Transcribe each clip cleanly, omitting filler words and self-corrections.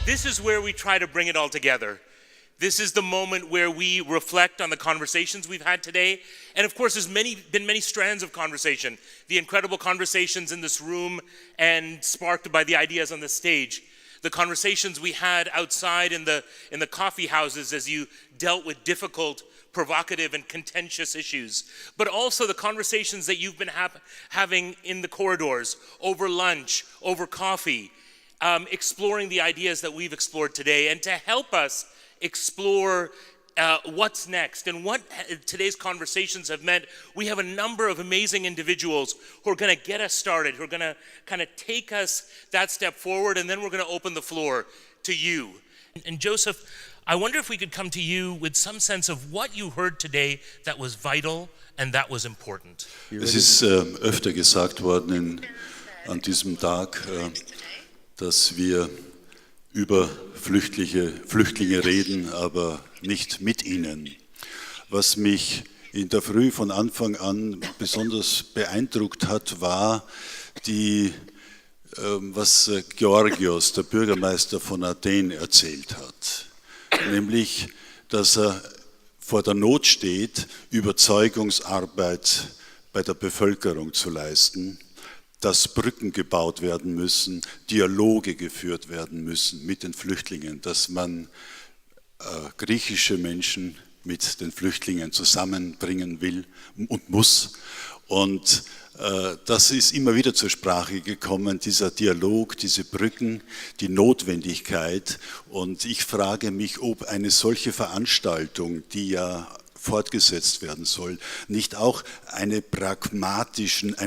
This is where we try to bring it all together. This is the moment where we reflect on the conversations we've had today. And of course, there's been many strands of conversation. The incredible conversations in this room and sparked by the ideas on the stage. The conversations we had outside in the coffee houses as you dealt with difficult, provocative, and contentious issues. But also the conversations that you've been having in the corridors, over lunch, over coffee, exploring the ideas that we've explored today. And to help us explore what's next and what today's conversations have meant, we have a number of amazing individuals who are going to get us started, who are going to kind of take us that step forward, and then we're going to open the floor to you. And Joseph, I wonder if we could come to you with some sense of what you heard today that was vital and that was important. Es ist öfter gesagt worden an diesem Tag, dass wir über Flüchtlinge reden, aber nicht mit ihnen. Was mich in der Früh von Anfang an besonders beeindruckt hat, war was Georgios, der Bürgermeister von Athen, erzählt hat. Nämlich, dass er vor der Not steht, Überzeugungsarbeit bei der Bevölkerung zu leisten, dass Brücken gebaut werden müssen, Dialoge geführt werden müssen mit den Flüchtlingen, dass man griechische Menschen mit den Flüchtlingen zusammenbringen will und muss. Und das ist immer wieder zur Sprache gekommen, dieser Dialog, diese Brücken, die Notwendigkeit. Und ich frage mich, ob eine solche Veranstaltung, die ja fortgesetzt werden soll, nicht auch einen pragmatischen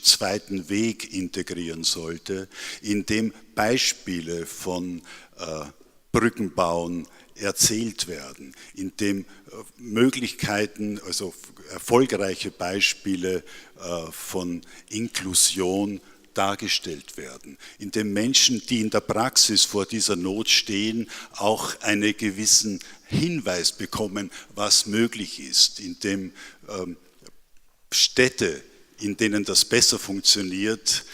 zweiten Weg integrieren sollte, in dem Beispiele von Brückenbauen erzählt werden, in dem Möglichkeiten, also erfolgreiche Beispiele von Inklusion dargestellt werden, in dem Menschen, die in der Praxis vor dieser Not stehen, auch einen gewissen Hinweis bekommen, was möglich ist, in dem Städte, in denen das besser funktioniert,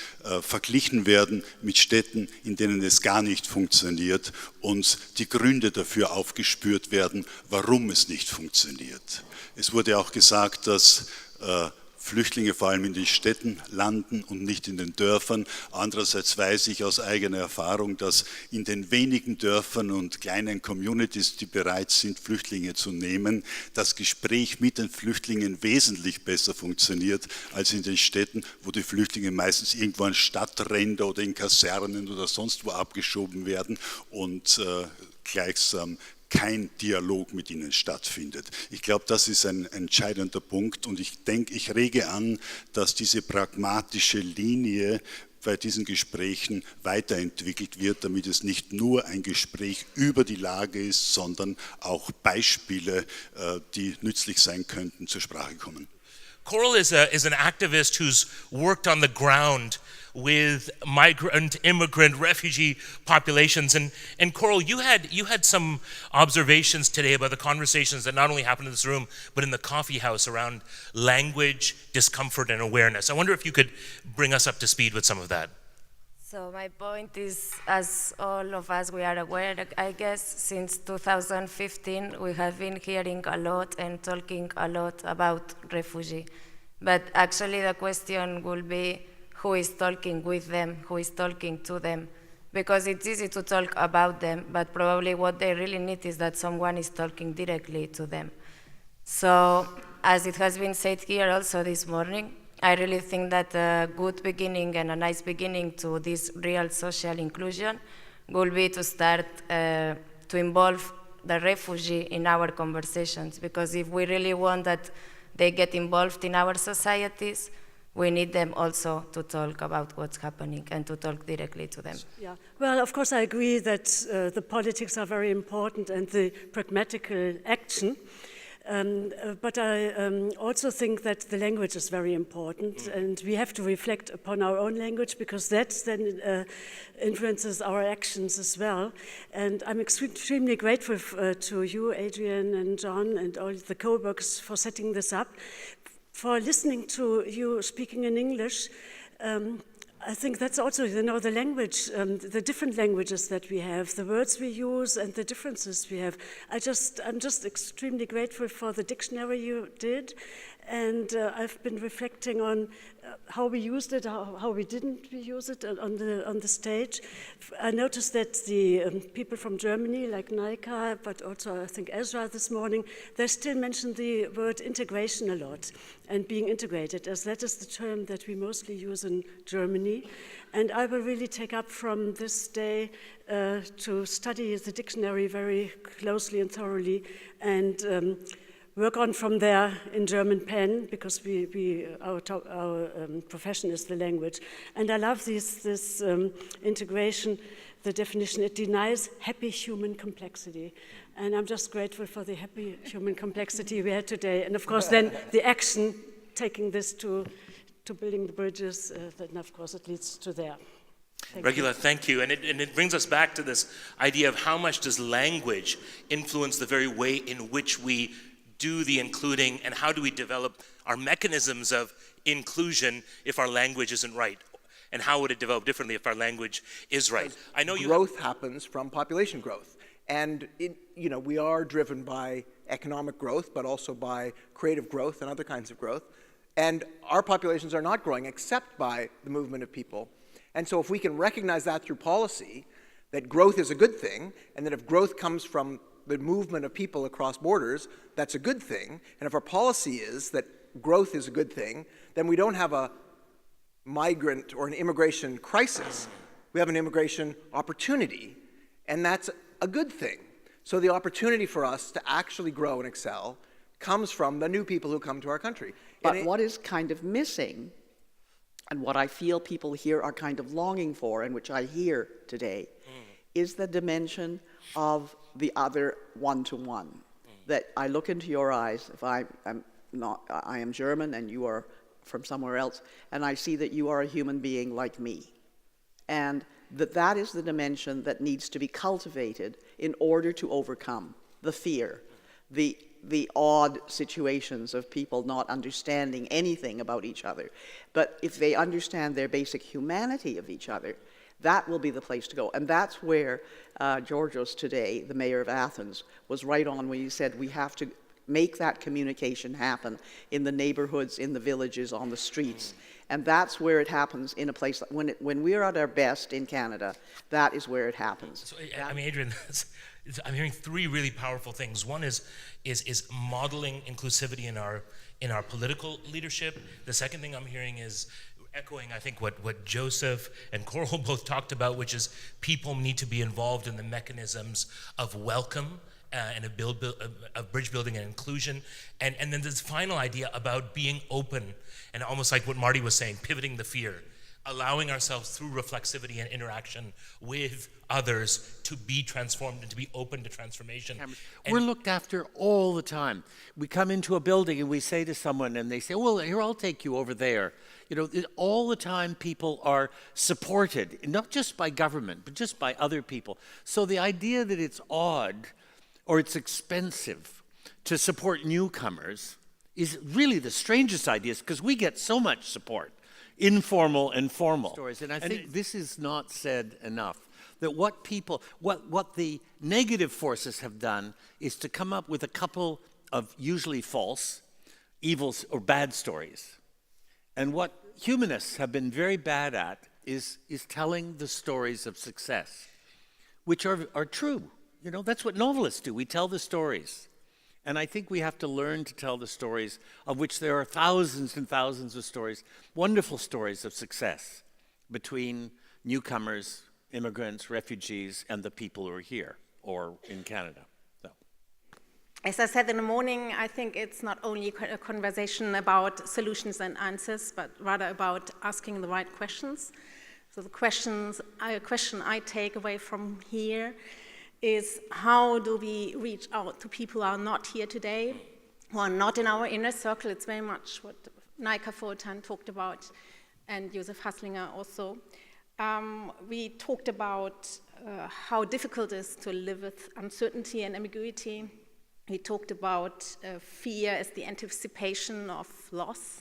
verglichen werden mit Städten, in denen es gar nicht funktioniert und die Gründe dafür aufgespürt werden, warum es nicht funktioniert. Es wurde auch gesagt, dass Flüchtlinge vor allem in den Städten landen und nicht in den Dörfern. Andererseits weiß ich aus eigener Erfahrung, dass in den wenigen Dörfern und kleinen Communities, die bereit sind, Flüchtlinge zu nehmen, das Gespräch mit den Flüchtlingen wesentlich besser funktioniert als in den Städten, wo die Flüchtlinge meistens irgendwo an Stadtränder oder in Kasernen oder sonst wo abgeschoben werden und gleichsam kein Dialog mit ihnen stattfindet. Ich glaube, das ist ein entscheidender Punkt und ich denke, ich rege an, dass diese pragmatische Linie bei diesen Gesprächen weiterentwickelt wird, damit es nicht nur ein Gespräch über die Lage ist, sondern auch Beispiele, die nützlich sein könnten, zur Sprache kommen. Coral is an activist who's worked on the ground with migrant, immigrant, refugee populations. And Coral, you had some observations today about the conversations that not only happened in this room, but in the coffee house around language, discomfort, and awareness. I wonder if you could bring us up to speed with some of that. So my point is, as all of us we are aware, I guess since 2015 we have been hearing a lot and talking a lot about refugee. But actually the question will be who is talking with them, who is talking to them. Because it's easy to talk about them, but probably what they really need is that someone is talking directly to them. So as it has been said here also this morning, I really think that a good beginning and a nice beginning to this real social inclusion will be to start to involve the refugee in our conversations, because if we really want that they get involved in our societies, we need them also to talk about what's happening and to talk directly to them. Yeah, well, of course I agree that the politics are very important and the pragmatical action. But I also think that the language is very important, and we have to reflect upon our own language, because that then influences our actions as well. And I'm extremely grateful to you, Adrienne and John, and all the co-workers for setting this up. For listening to you speaking in English, I think that's also, the language, the different languages that we have, the words we use and the differences we have. I'm just extremely grateful for the dictionary you did, and I've been reflecting on how we used it, how we didn't use it on the stage. I noticed that the people from Germany, like Naika, but also I think Ezra this morning, they still mention the word integration a lot, and being integrated, as that is the term that we mostly use in Germany. And I will really take up from this day to study the dictionary very closely and thoroughly, and work on from there in German pen, because our profession is the language. And I love this integration, the definition. It denies happy human complexity. And I'm just grateful for the happy human complexity we had today. And of course then the action, taking this to building the bridges, then of course it leads to there. Regula, thank you. And it brings us back to this idea of how much does language influence the very way in which we do the including, and how do we develop our mechanisms of inclusion if our language isn't right? And how would it develop differently if our language is right? I know growth happens from population growth. And we are driven by economic growth, but also by creative growth and other kinds of growth. And our populations are not growing except by the movement of people. And so if we can recognize that through policy, that growth is a good thing, and that if growth comes from the movement of people across borders, that's a good thing. And if our policy is that growth is a good thing, then we don't have a migrant or an immigration crisis. We have an immigration opportunity, and that's a good thing. So the opportunity for us to actually grow and excel comes from the new people who come to our country. But what is kind of missing, and what I feel people here are kind of longing for, and which I hear today, is the dimension of the other one-to-one. That I look into your eyes, if I am German and you are from somewhere else, and I see that you are a human being like me. And that is the dimension that needs to be cultivated in order to overcome the fear, the odd situations of people not understanding anything about each other. But if they understand their basic humanity of each other, that will be the place to go. And that's where Georgios today, the mayor of Athens, was right on when he said we have to make that communication happen in the neighborhoods, in the villages, on the streets. And that's where it happens in a place, when we're at our best in Canada, that is where it happens. So, I mean, Adrienne, I'm hearing three really powerful things. One is modeling inclusivity in our political leadership. The second thing I'm hearing is echoing, I think, what Joseph and Coral both talked about, which is people need to be involved in the mechanisms of welcome and of bridge building and inclusion. And then this final idea about being open, and almost like what Marty was saying, pivoting the fear, allowing ourselves through reflexivity and interaction with others to be transformed and to be open to transformation. We're looked after all the time. We come into a building and we say to someone, and they say, well, here, I'll take you over there. All the time people are supported, not just by government, but just by other people. So the idea that it's odd or it's expensive to support newcomers is really the strangest idea, because we get so much support, informal and formal. Stories. And I think this is not said enough, that what the negative forces have done is to come up with a couple of usually false, evil or bad stories. And what humanists have been very bad at is telling the stories of success, which are true. That's what novelists do. We tell the stories. And I think we have to learn to tell the stories, of which there are thousands and thousands of stories, wonderful stories of success between newcomers, immigrants, refugees, and the people who are here or in Canada. So. As I said in the morning, I think it's not only a conversation about solutions and answers, but rather about asking the right questions. So the question I take away from here is, how do we reach out to people who are not here today, who are not in our inner circle? It's very much what Naika Fulton talked about, and Josef Hasslinger also. We talked about how difficult it is to live with uncertainty and ambiguity. We talked about fear as the anticipation of loss.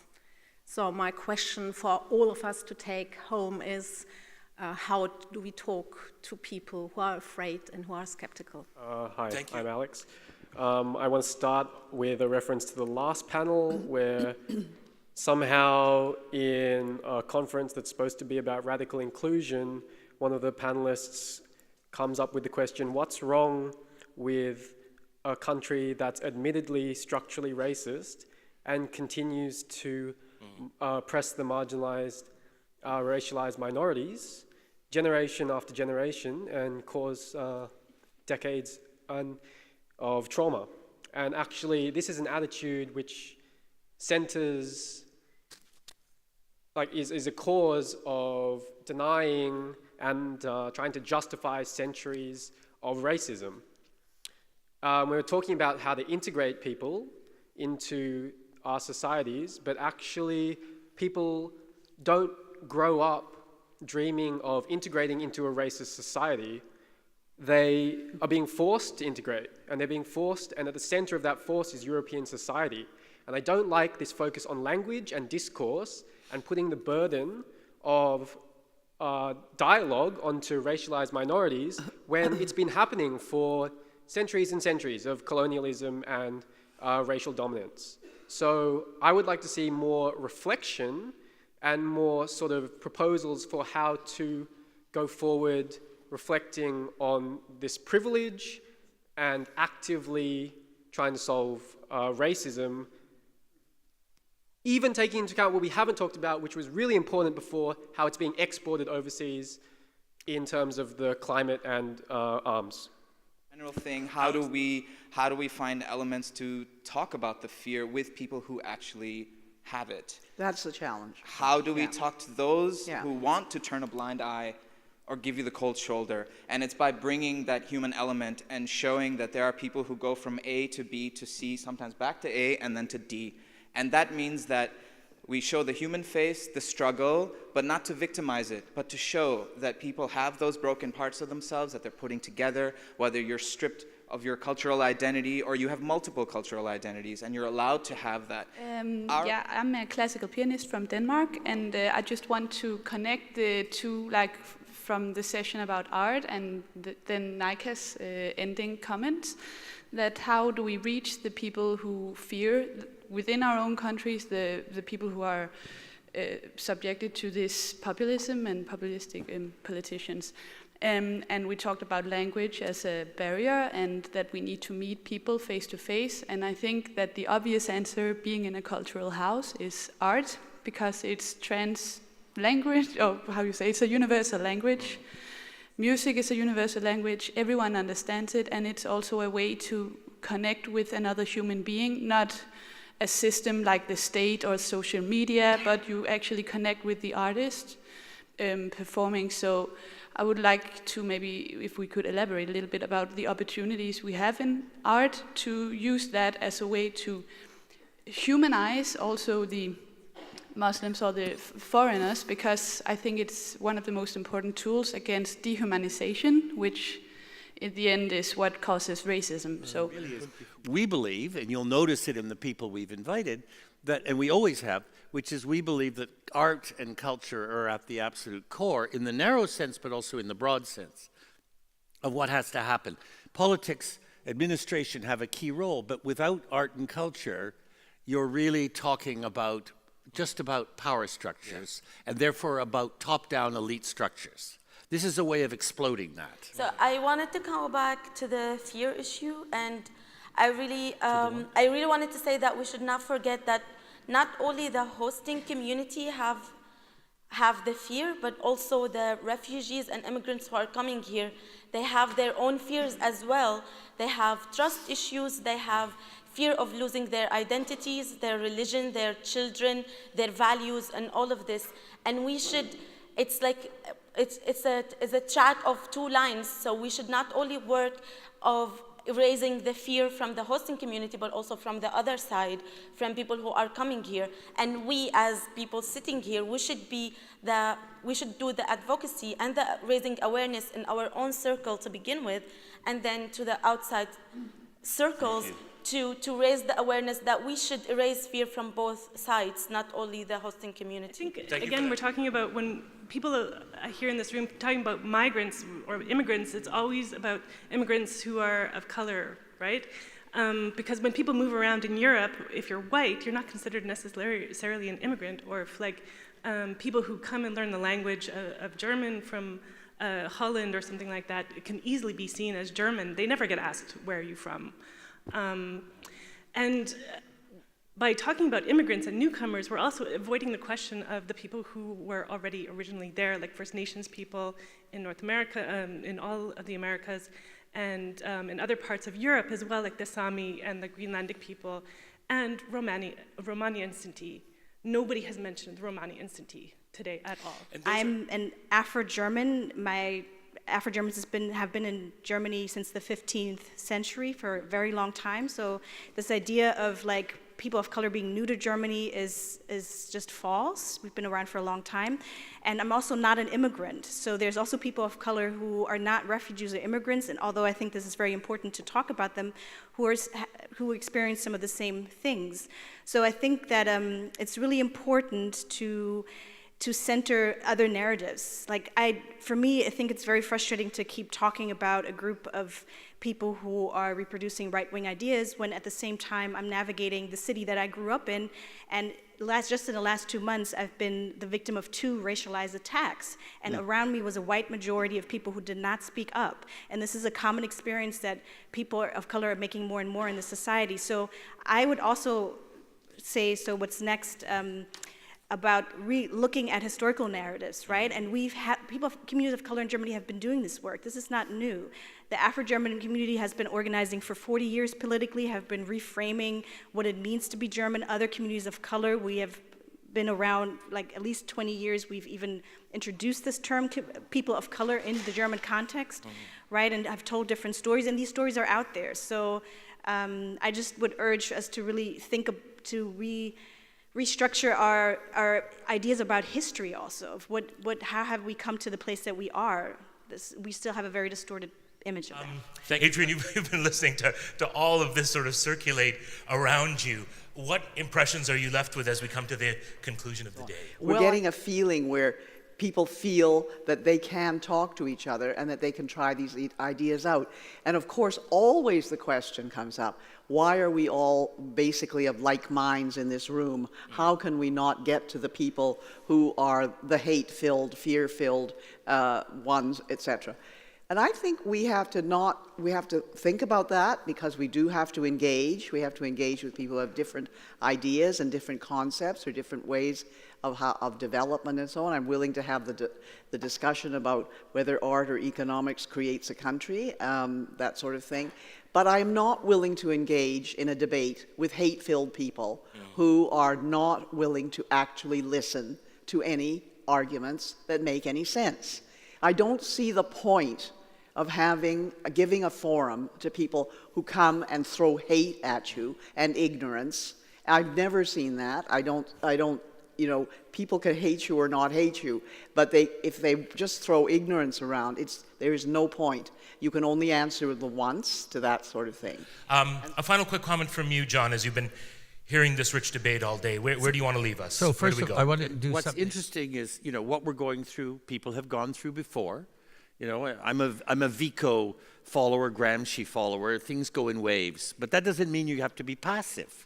So my question for all of us to take home is, how do we talk to people who are afraid and who are skeptical? Hi, Thank you. I'm Alex. I want to start with a reference to the last panel where somehow in a conference that's supposed to be about radical inclusion, one of the panelists comes up with the question, what's wrong with a country that's admittedly structurally racist and continues to oppress the marginalized, racialized minorities generation after generation and cause decades of trauma. And actually, this is an attitude which centers, is a cause of denying and trying to justify centuries of racism. We're talking about how to integrate people into our societies, but actually people don't grow up dreaming of integrating into a racist society. They are being forced to integrate, and they're being forced, and at the center of that force is European society. And I don't like this focus on language and discourse and putting the burden of dialogue onto racialized minorities when it's been happening for centuries and centuries of colonialism and racial dominance. So I would like to see more reflection and more sort of proposals for how to go forward reflecting on this privilege and actively trying to solve racism, even taking into account what we haven't talked about, which was really important before, how it's being exported overseas in terms of the climate and arms. General thing, how do we find elements to talk about the fear with people who actually have it? That's the challenge. How do we talk to those Yeah. who want to turn a blind eye or give you the cold shoulder? And it's by bringing that human element and showing that there are people who go from A to B to C, sometimes back to A and then to D. And that means that we show the human face, the struggle, but not to victimize it, but to show that people have those broken parts of themselves that they're putting together, whether you're stripped of your cultural identity or you have multiple cultural identities, and you're allowed to have that. Yeah, I'm a classical pianist from Denmark, and I just want to connect the two, like from the session about art and then Nika's ending comments, that how do we reach the people who fear within our own countries, the people who are subjected to this populism and populistic politicians. And we talked about language as a barrier and that we need to meet people face to face. And I think that the obvious answer, being in a cultural house, is art, because it's trans language, or how you say, it's a universal language. Music is a universal language, everyone understands it, and it's also a way to connect with another human being, not a system like the state or social media, but you actually connect with the artist performing. So I would like to maybe, if we could elaborate a little bit about the opportunities we have in art to use that as a way to humanize also the Muslims or the foreigners, because I think it's one of the most important tools against dehumanization, which in the end is what causes racism. So we believe, and you'll notice it in the people we've invited, that, and we always have, which is we believe that art and culture are at the absolute core, in the narrow sense, but also in the broad sense, of what has to happen. Politics, administration have a key role, but without art and culture, you're really talking about just about power structures, and therefore about top-down elite structures. This is a way of exploding that. So I wanted to come back to the fear issue, and I really wanted to say that we should not forget that not only the hosting community have the fear, but also the refugees and immigrants who are coming here. They have their own fears as well. They have trust issues, they have fear of losing their identities, their religion, their children, their values, and all of this. And we should, it's a track of two lines, so we should not only work of raising the fear from the hosting community, but also from the other side, from people who are coming here. And we, as people sitting here, we should do the advocacy and the raising awareness in our own circle to begin with, and then to the outside circles to raise the awareness that we should erase fear from both sides, not only the hosting community. I think, again, we're talking about when people here in this room talking about migrants or immigrants, it's always about immigrants who are of color, right? Because when people move around in Europe, if you're white, you're not considered necessarily an immigrant, or if people who come and learn the language of German from Holland or something like that, it can easily be seen as German. They never get asked, where are you from? And by talking about immigrants and newcomers, we're also avoiding the question of the people who were already originally there, like First Nations people in North America, in all of the Americas, and in other parts of Europe as well, like the Sami and the Greenlandic people, and Romani and Sinti. Nobody has mentioned Romani and Sinti today at all. I'm an Afro-German. My Afro-Germans have been in Germany since the 15th century for a very long time. So this idea of like people of color being new to Germany is just false. We've been around for a long time. And I'm also not an immigrant. So there's also people of color who are not refugees or immigrants, and although I think this is very important to talk about them, who experience some of the same things. So I think that it's really important to center other narratives. For me, I think it's very frustrating to keep talking about a group of people who are reproducing right-wing ideas when at the same time I'm navigating the city that I grew up in, and just in the last 2 months, I've been the victim of 2 racialized attacks, and around me was a white majority of people who did not speak up. And this is a common experience that people of color are making more and more in the society. So I would also say, so what's next, about looking at historical narratives, right? And communities of color in Germany have been doing this work. This is not new. The Afro-German community has been organizing for 40 years politically, have been reframing what it means to be German. Other communities of color, we have been around at least 20 years. We've even introduced this term to people of color in the German context, right? And have told different stories, and these stories are out there. So I just would urge us to really think restructure our ideas about history also, of how have we come to the place that we are. We still have a very distorted image of that. Thank you, Adrienne. You've been listening to all of this sort of circulate around you. What impressions are you left with as we come to the conclusion of the day? We're getting a feeling where people feel that they can talk to each other and that they can try these ideas out. And of course, always the question comes up, why are we all basically of like minds in this room? How can we not get to the people who are the hate-filled, fear-filled ones, etc.? And I think we have to think about that, because we do have to engage. We have to engage with people who have different ideas and different concepts or different ways of development and so on. I'm willing to have the discussion about whether art or economics creates a country, that sort of thing. But I'm not willing to engage in a debate with hate-filled people who are not willing to actually listen to any arguments that make any sense. I don't see the point of giving a forum to people who come and throw hate at you and ignorance. I've never seen that. I don't, people can hate you or not hate you, but if they just throw ignorance around, there is no point. You can only answer the once to that sort of thing. A final quick comment from you, John, as you've been hearing this rich debate all day. Where do you want to leave us? So first of all, I want to do what's interesting is, what we're going through, people have gone through before. I'm a Vico follower, Gramsci follower. Things go in waves. But that doesn't mean you have to be passive.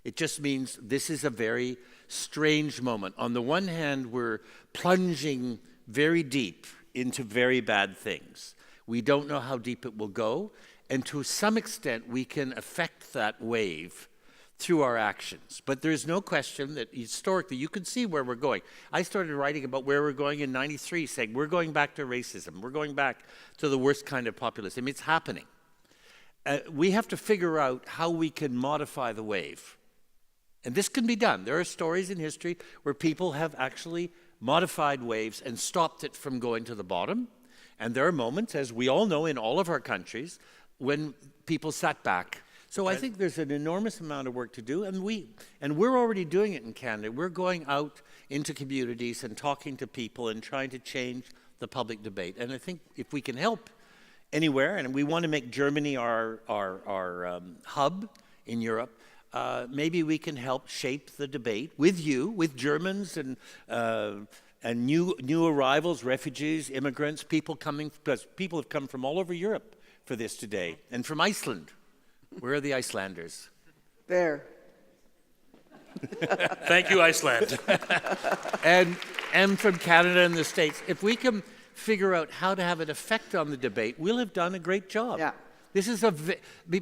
It just means this is a very strange moment. On the one hand, we're plunging very deep into very bad things. We don't know how deep it will go. And to some extent, we can affect that wave through our actions. But there's no question that historically, you can see where we're going. I started writing about where we're going in '93, saying we're going back to racism. We're going back to the worst kind of populism. It's happening. We have to figure out how we can modify the wave. And this can be done. There are stories in history where people have actually modified waves and stopped it from going to the bottom. And there are moments, as we all know in all of our countries, when people sat back. So I think there's an enormous amount of work to do, and we're already doing it in Canada. We're going out into communities and talking to people and trying to change the public debate. And I think if we can help anywhere, and we want to make Germany our hub in Europe. Maybe we can help shape the debate with you, with Germans and new arrivals, refugees, immigrants, people coming, because people have come from all over Europe for this today, and from Iceland. Where are the Icelanders? There. Thank you, Iceland. and from Canada and the States. If we can figure out how to have an effect on the debate, we'll have done a great job. Yeah. This is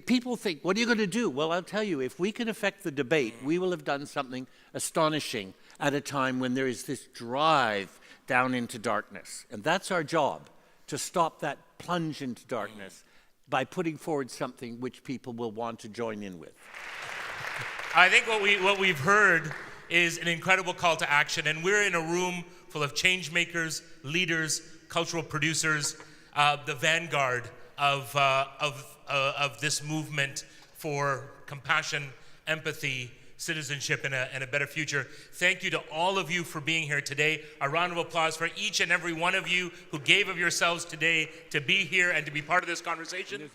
people think, what are you going to do? Well, I'll tell you, if we can affect the debate, we will have done something astonishing at a time when there is this drive down into darkness. And that's our job, to stop that plunge into darkness by putting forward something which people will want to join in with. I think what we've heard is an incredible call to action, and we're in a room full of change makers, leaders, cultural producers, the vanguard of this movement for compassion, empathy, citizenship, and a better future. Thank you to all of you for being here today. A round of applause for each and every one of you who gave of yourselves today to be here and to be part of this conversation.